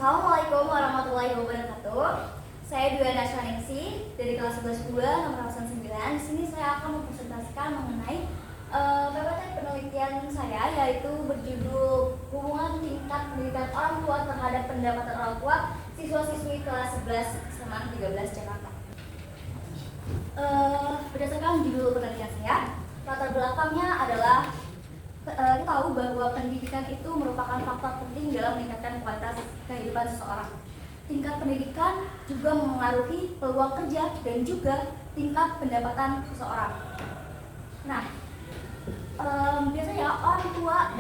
Assalamualaikum warahmatullahi wabarakatuh. Saya Dwi Naswaningsi dari kelas 11 2 nomor 9. Di sini saya akan mempresentasikan mengenai PPT penelitian saya, yaitu berjudul hubungan tingkat pendidikan orang tua terhadap pendapatan orang tua siswa-siswi kelas 11 Semarang 13 Jakarta. Berdasarkan judul penelitian saya, latar belakangnya adalah kita tahu bahwa pendidikan itu merupakan faktor penting dalam meningkatkan kualitas kehidupan seseorang. Tingkat pendidikan juga memengaruhi peluang kerja dan juga tingkat pendapatan seseorang. Nah, biasanya orang tua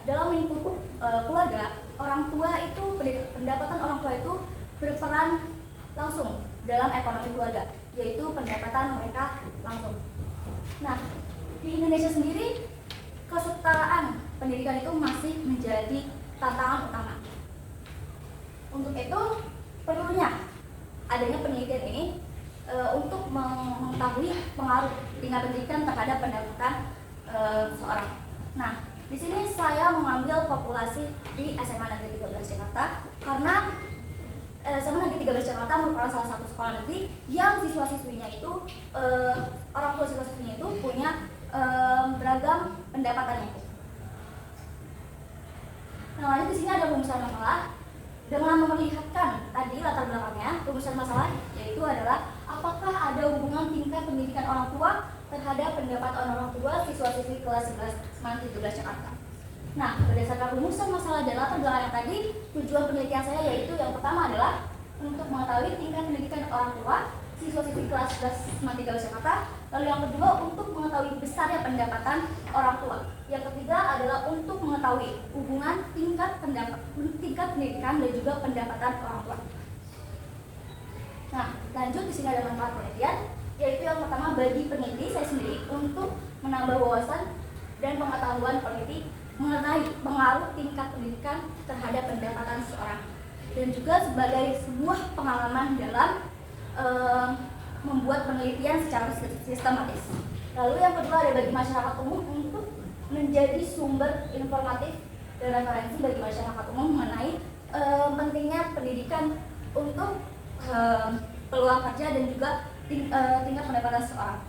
dalam lingkup keluarga, orang tua itu pendapatan orang tua itu berperan langsung dalam ekonomi keluarga, yaitu pendapatan mereka langsung. Nah, di Indonesia sendiri kesetaraan pendidikan itu masih menjadi tantangan utama. Untuk itu perlunya adanya penelitian ini untuk mengetahui pengaruh tingkat pendidikan terhadap pendapatan seseorang. Nah, di sini saya mengambil populasi di SMA Negeri 13 Jakarta karena SMA Negeri 13 Jakarta merupakan salah satu sekolah negeri yang siswa-siswinya itu orang tua siswa-siswinya itu punya beragam pendapatannya. Nah, lanjut di sini ada rumusan masalah. Dengan memperlihatkan tadi latar belakangnya, rumusan masalah yaitu adalah apakah ada hubungan tingkat pendidikan orang tua terhadap pendapatan orang tua siswa-siswi kelas 11 Semarang 13 Jakarta. Nah, berdasarkan rumusan masalah dan latar belakang yang tadi, tujuan penelitian saya yaitu yang pertama adalah untuk mengetahui tingkat pendidikan orang tua siswa-siswi kelas 11 Semarang 13 Jakarta. Lalu yang kedua untuk mengetahui besarnya pendapatan orang tua. Yang ketiga adalah untuk mengetahui hubungan tingkat pendidikan dan juga pendapatan orang tua. Nah, lanjut di sini ada manfaat penelitian, yaitu yang pertama bagi peneliti saya sendiri untuk menambah wawasan dan pengetahuan peneliti mengenai pengaruh tingkat pendidikan terhadap pendapatan seseorang, dan juga sebagai sebuah pengalaman dalam membuat penelitian secara sistematis. Lalu yang kedua ada bagi masyarakat umum untuk menjadi sumber informatif dan referensi bagi masyarakat umum mengenai pentingnya pendidikan untuk peluang kerja dan juga tingkat pendapatan seseorang.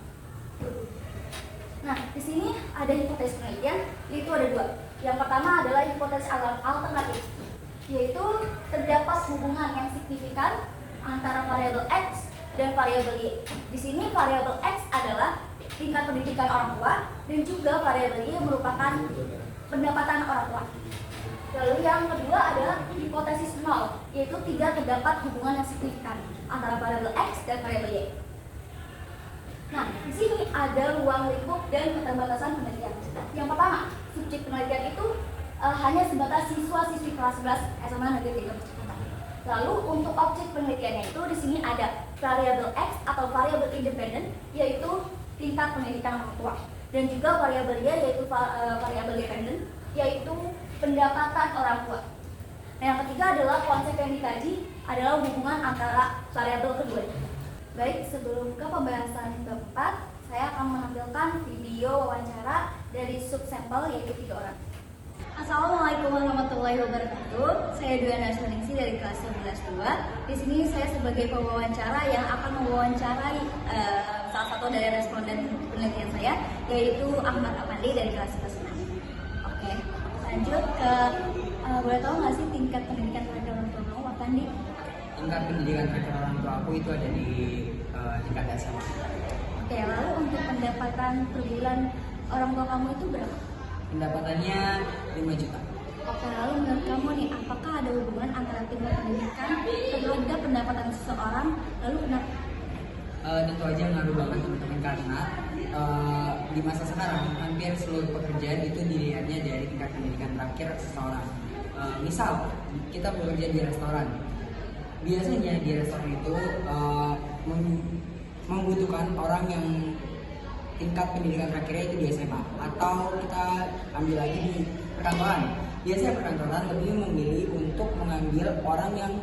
Nah, di sini ada hipotesis penelitian, yaitu ada dua. Yang pertama adalah hipotesis alternatif, yaitu terdapat hubungan yang signifikan antara variabel X dan variabel Y. Di sini variabel X adalah tingkat pendidikan orang tua dan juga variabel Y merupakan pendapatan orang tua. Lalu yang kedua adalah hipotesis nol, yaitu tidak terdapat hubungan yang signifikan antara variabel X dan variabel Y. Nah, di sini ada ruang lingkup dan keterbatasan penelitian. Yang pertama, subjek penelitian itu hanya sebatas siswa-siswi kelas 11 SMA Negeri 13 Jakarta. Lalu untuk objek penelitiannya itu di sini ada variabel X atau variabel independen, yaitu tingkat pendidikan orang tua, dan juga variabel Y yaitu variabel dependen, yaitu pendapatan orang tua. Nah, yang ketiga adalah konsep yang dikaji adalah hubungan antara variabel kedua. Baik, sebelum ke pembahasan bab 4, saya akan menampilkan video wawancara dari subsampel yaitu 3 orang. Assalamualaikum warahmatullahi wabarakatuh. Saya Dwi Naswaningsi dari kelas 11 2. Di sini saya sebagai pewawancara yang akan mewawancarai salah satu dari responden penelitian saya, yaitu Ahmad Apandi dari kelas 11 6. Oke, lanjut ke boleh tahu nggak sih tingkat pendidikan terhadap orang tua kamu, Apandi? Tingkat pendidikan terhadap orang tua aku itu ada di tingkat dasar. Oke, lalu untuk pendapatan per bulan orang tua kamu itu berapa? Pendapatannya 5 juta. Oke, lalu menurut kamu nih, apakah ada hubungan antara tingkat pendidikan terhadap pendapatan seseorang? Lalu kenapa? Tentu aja ngaruh banget teman-teman karena di masa sekarang hampir seluruh pekerjaan itu dilihatnya dari tingkat pendidikan terakhir seseorang. Misal kita bekerja di restoran, biasanya di restoran itu membutuhkan orang yang tingkat pendidikan terakhirnya itu di SMA, atau kita ambil lagi di perkantoran. Biasanya perkantoran lebih memilih untuk mengambil orang yang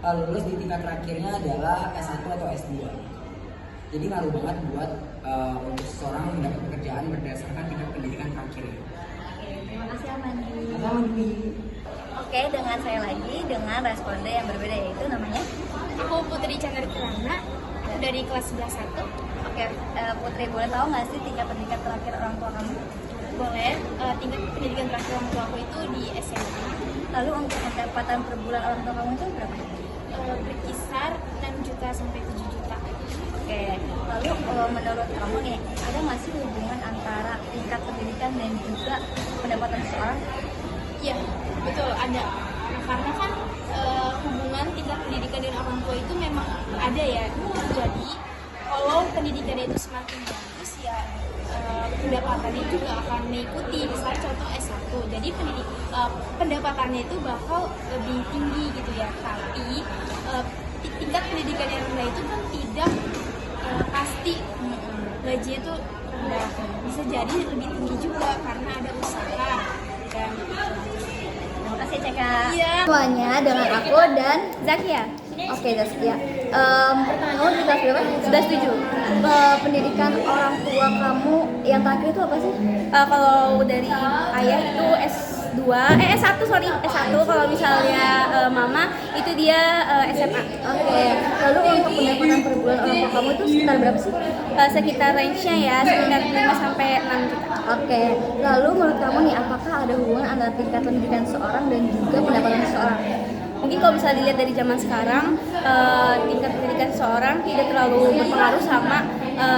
lulus di tingkat terakhirnya adalah S1 atau S2. Jadi ngaruh banget buat untuk seseorang mendapat pekerjaan berdasarkan tingkat pendidikan terakhirnya. Oke, terima kasih Amandi. Sama-sama. Oke, Oke, dengan saya lagi dengan responden yang berbeda, yaitu namanya Aku Putri Chandra Kirana dari kelas 11 1. Oke, Putri, boleh tahu nggak sih tingkat pendidikan terakhir orang tua kamu? Boleh, tingkat pendidikan terakhir orang tua aku itu di SMA. Lalu untuk pendapatan per bulan orang tua kamu itu berapa? Berkisar 6 juta sampai 7 juta. Oke, lalu menurut kamu nih, ada nggak sih hubungan antara tingkat pendidikan dan juga pendapatan seseorang? Iya, betul ada. Nah, karena kan hubungan tingkat pendidikan dan orang tua itu memang ada ya. Jadi kalau pendidikannya itu semakin bagus ya pendapatannya juga akan mengikuti. Misalnya contoh S1, jadi pendapatannya itu bakal lebih tinggi gitu ya. Tapi tingkat pendidikan yang rendah itu kan tidak pasti gaji itu rendah. Bisa jadi lebih tinggi juga karena ada usaha dan Terima kasih Ceka. Iya. Semuanya dengan aku dan Zakia. Oke, Zaskia. Kamu di kelas berapa? Sudah setuju. Pendidikan orang tua kamu yang terakhir itu apa sih? Kalau dari ayah itu S1. Kalau misalnya mama itu dia SMA. Oke. Lalu untuk pendapatan per bulan orang tua kamu itu sekitar berapa sih? Sekitar range-nya ya sekitar 5 sampai 6 juta. Oke. Lalu menurut kamu nih, apakah ada hubungan antara tingkat pendidikan seseorang dan juga pendapatan seseorang? Mungkin kalau bisa dilihat dari zaman sekarang, tingkat pendidikan seseorang tidak terlalu berpengaruh sama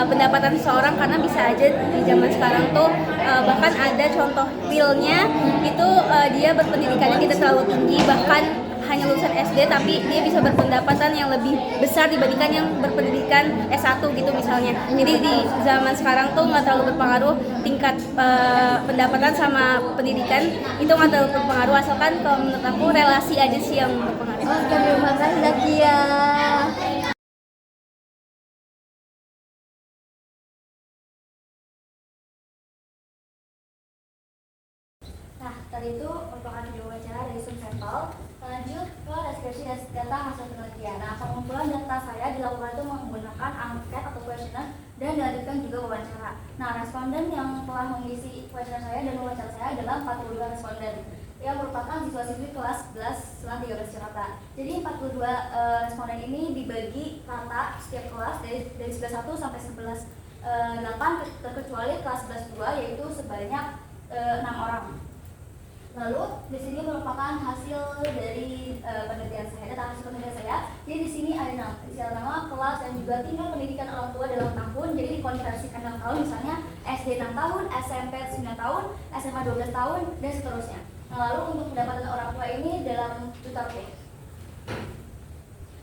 pendapatan seseorang, karena bisa aja di zaman sekarang tuh bahkan ada contoh realnya itu dia berpendidikannya tidak terlalu tinggi, bahkan hanya lulusan SD tapi dia bisa berpendapatan yang lebih besar dibandingkan yang berpendidikan S1 gitu misalnya. Jadi di zaman sekarang tuh nggak terlalu berpengaruh tingkat pendapatan sama pendidikan, itu nggak terlalu berpengaruh, asalkan kalau menurut aku relasi aja sih yang berpengaruh. Oke, terima kasih Zakia. Nah, tadi itu merupakan video wawancara dari Zoom sampel. Lanjut ke deskripsi data hasil penelitian. Nah, pengumpulan data saya dilakukan itu menggunakan angket atau kuesioner dan dilanjutkan juga wawancara. Nah, responden yang telah mengisi kuesioner saya dan wawancara saya adalah 42 responden yang merupakan siswa-siswi kelas 11 Selang 13 Jakarta. Jadi 42 responden ini dibagi rata setiap kelas dari 11 1 sampai 11 8, terkecuali kelas 11 2 yaitu sebanyak 6 orang. Lalu di sini merupakan hasil dari penelitian saya, data hasil penelitian saya. Jadi di sini ada nama, kelas, dan juga tingkat pendidikan orang tua dalam tahun. Jadi dikonversikan dalam tahun, misalnya SD 6 tahun, SMP 9 tahun, SMA 12 tahun, dan seterusnya. Nah, lalu untuk pendapatan orang tua ini dalam juta rupiah.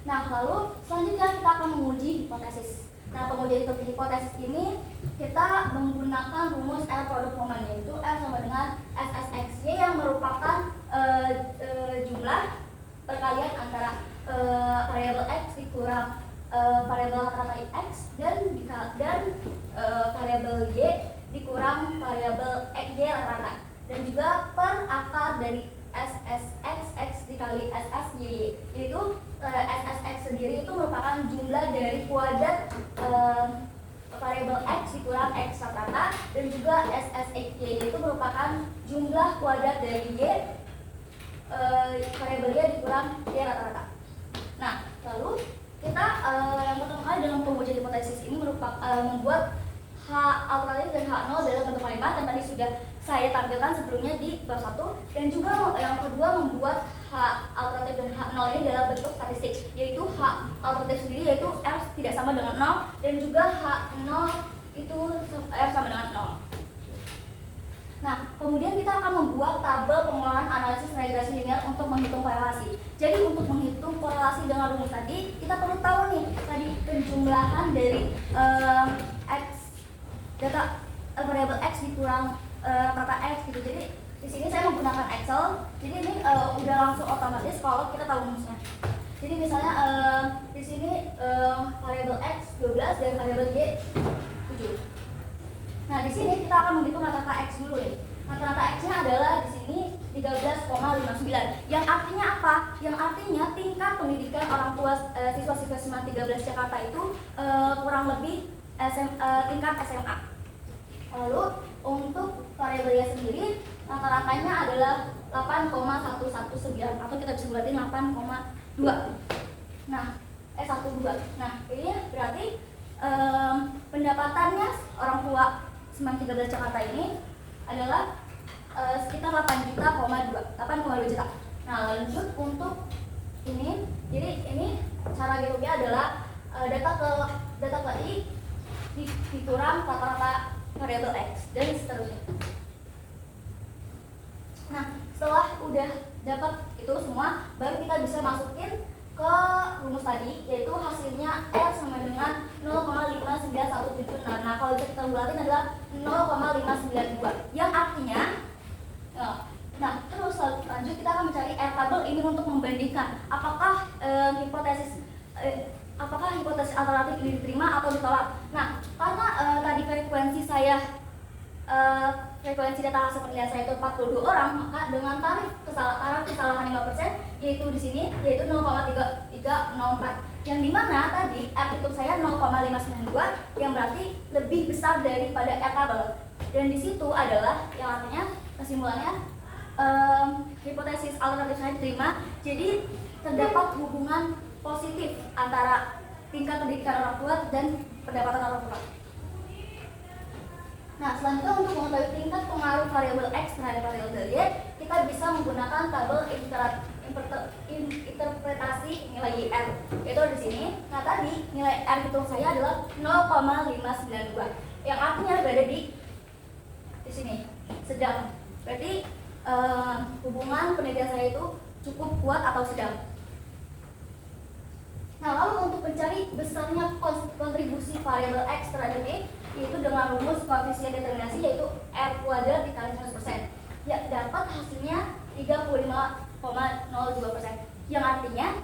Nah, lalu selanjutnya kita akan menguji hipotesis. Nah, pengujian hipotesis ini kita menggunakan rumus L produk momen, yaitu L sama dengan SSX, yang merupakan jumlah perkalian antara variabel X dikurang variabel rata-rata X dan variabel Y dikurang variabel Y rata-rata, dan juga per akar dari SSX dikali SSY, yaitu SSX sendiri itu merupakan jumlah dari kuadrat variabel X dikurang X rata-rata, dan juga SSXY itu merupakan jumlah kuadrat dari Y variabel Y dikurang Y rata-rata. Nah, lalu kita yang pertama kali dalam pengujian hipotesis ini membuat H alternatif dan H0 dalam bentuk kalimat, dan tadi sudah saya tampilkan sebelumnya di bab 1, dan juga yang kedua membuat H alternatif dan H0 ini dalam bentuk statistik, yaitu H alternatif sendiri yaitu R tidak sama dengan 0, dan juga H0 itu R sama dengan 0. Nah, kemudian kita akan membuat tabel pengolahan analisis regresi linear untuk menghitung korelasi. Jadi untuk menghitung korelasi dengan rumus tadi, kita perlu tahu nih tadi penjumlahan dari X data variabel X dikurang rata X gitu. Jadi di sini saya menggunakan Excel. Jadi ini udah langsung otomatis kalau kita tahu rumusnya. Jadi misalnya di sini variabel X 12 dan variabel Y 7. Nah, di sini kita akan menghitung rata-rata X dulu nih. Rata-rata X-nya adalah di sini 13,59. Yang artinya apa? Yang artinya tingkat pendidikan orang tua siswa-siswa SMA 13 Jakarta itu kurang lebih tingkat SMA. Lalu untuk variabelnya sendiri rata-ratanya adalah 8,119 atau kita bisa bulatin 8,2. Nah, 12. Nah, ini berarti pendapatannya orang tua Semen 13 Jakarta ini adalah sekitar 8,2 juta. Nah, lanjut untuk ini. Jadi ini cara hitungnya adalah data ke I dikurang rata-rata variabel X dan seterusnya. Nah, setelah udah dapat itu semua, baru kita bisa masukin ke rumus tadi, yaitu hasilnya R sama dengan 0,59176. Nah, kalau kita bulatin adalah 0,592, yang artinya nah, terus lanjut kita akan mencari R tabel ini untuk membandingkan apakah hipotesis alternatif ini diterima atau ditolak. Nah, karena tadi frekuensi data hasil penilaian saya itu 42 orang, maka dengan tarif kesalahan 5%, yaitu di sini yaitu 0,3304, yang dimana tadi R hitung saya 0,592, yang berarti lebih besar daripada R tabel. Dan di situ adalah yang artinya kesimpulannya hipotesis alternatif saya diterima. Jadi terdapat hubungan positif antara tingkat pendidikan orang tua dan pendapatan orang tua. Nah, selanjutnya untuk mengetahui tingkat pengaruh variabel X terhadap variabel Y, kita bisa menggunakan tabel interpretasi nilai R, yaitu di sini. Nah, tadi nilai R hitung saya adalah 0,592, yang artinya berada di sini, sedang. Berarti hubungan penelitian saya itu cukup kuat atau sedang. Nah, lalu untuk mencari besarnya kontribusi variabel X terhadap Y, yaitu dengan rumus koefisien determinasi, yaitu R kuadrat dikali 100%, ya dapat hasilnya 35,02%, yang artinya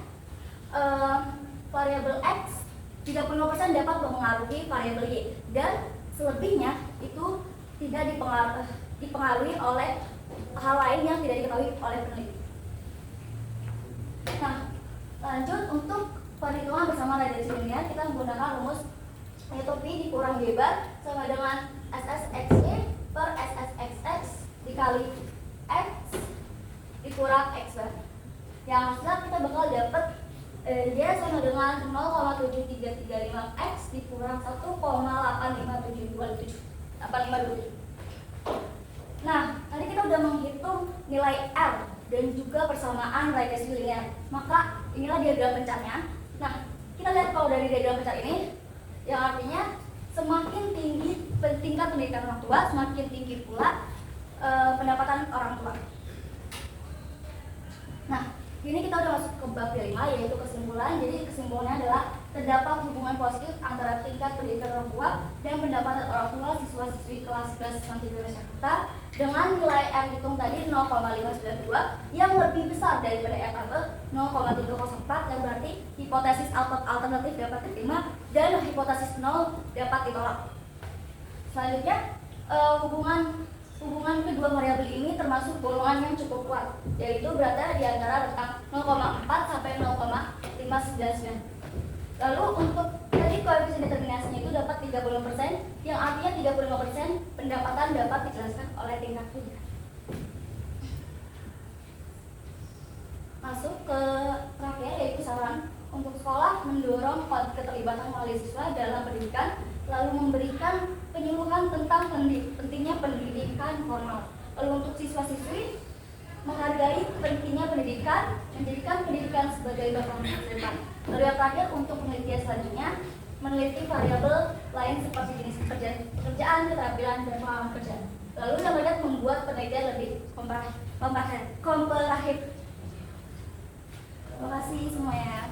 variabel X 35% dapat mempengaruhi variabel Y, dan selebihnya itu tidak dipengaruhi oleh hal lain yang tidak diketahui oleh peneliti. Nah, lanjut untuk perhitungan bersama radiasi linear, kita menggunakan rumus yaitu P dikurang Y bar sama dengan SSXY per SSXX dikali X dikurang X bar. Yang hasilnya kita bakal dapat Y sama dengan 0,7335X dikurang 1,8527. Nah, tadi kita udah menghitung nilai R dan juga persamaan radiasi linear. Maka inilah diagram pencarnya. Nah, kita lihat kalau dari diagram pencar ini, yang artinya semakin tinggi tingkat pendidikan orang tua, semakin tinggi pula pendapatan orang tua. Nah, ini kita udah masuk ke bab kelima, yaitu kesimpulan. Jadi kesimpulannya adalah terdapat hubungan positif antara tingkat pendidikan orang tua dan pendapatan orang tua siswa-siswi kelas 11 sampai 12 Jakarta dengan nilai R hitung tadi 0,592 yang lebih besar daripada R tabel 0,304, yang berarti hipotesis alternatif dapat diterima dan hipotesis 0 dapat ditolak. Selanjutnya hubungan kedua variabel ini termasuk golongan yang cukup kuat, yaitu berada di antara rentang 0,4 sampai 0,599. Lalu untuk tadi koefisien determinasinya itu dapat 35%, yang artinya 35% pendapatan dapat dijelaskan oleh tingkat pendidikan. Masuk ke terakhir, yaitu saran untuk sekolah mendorong keterlibatan mahasiswa dalam pendidikan, lalu memberikan penyuluhan tentang pentingnya pendidikan formal. Lalu untuk siswa-siswi menghargai pentingnya pendidikan, menjadikan pendidikan sebagai bekal masa depan. Lalu yang terakhir untuk penelitian selanjutnya, meneliti variabel lain seperti jenis pekerjaan, keterampilan, dan pengalaman kerja. Lalu yang keempat, membuat penelitian lebih komprehensif. Terima kasih semuanya.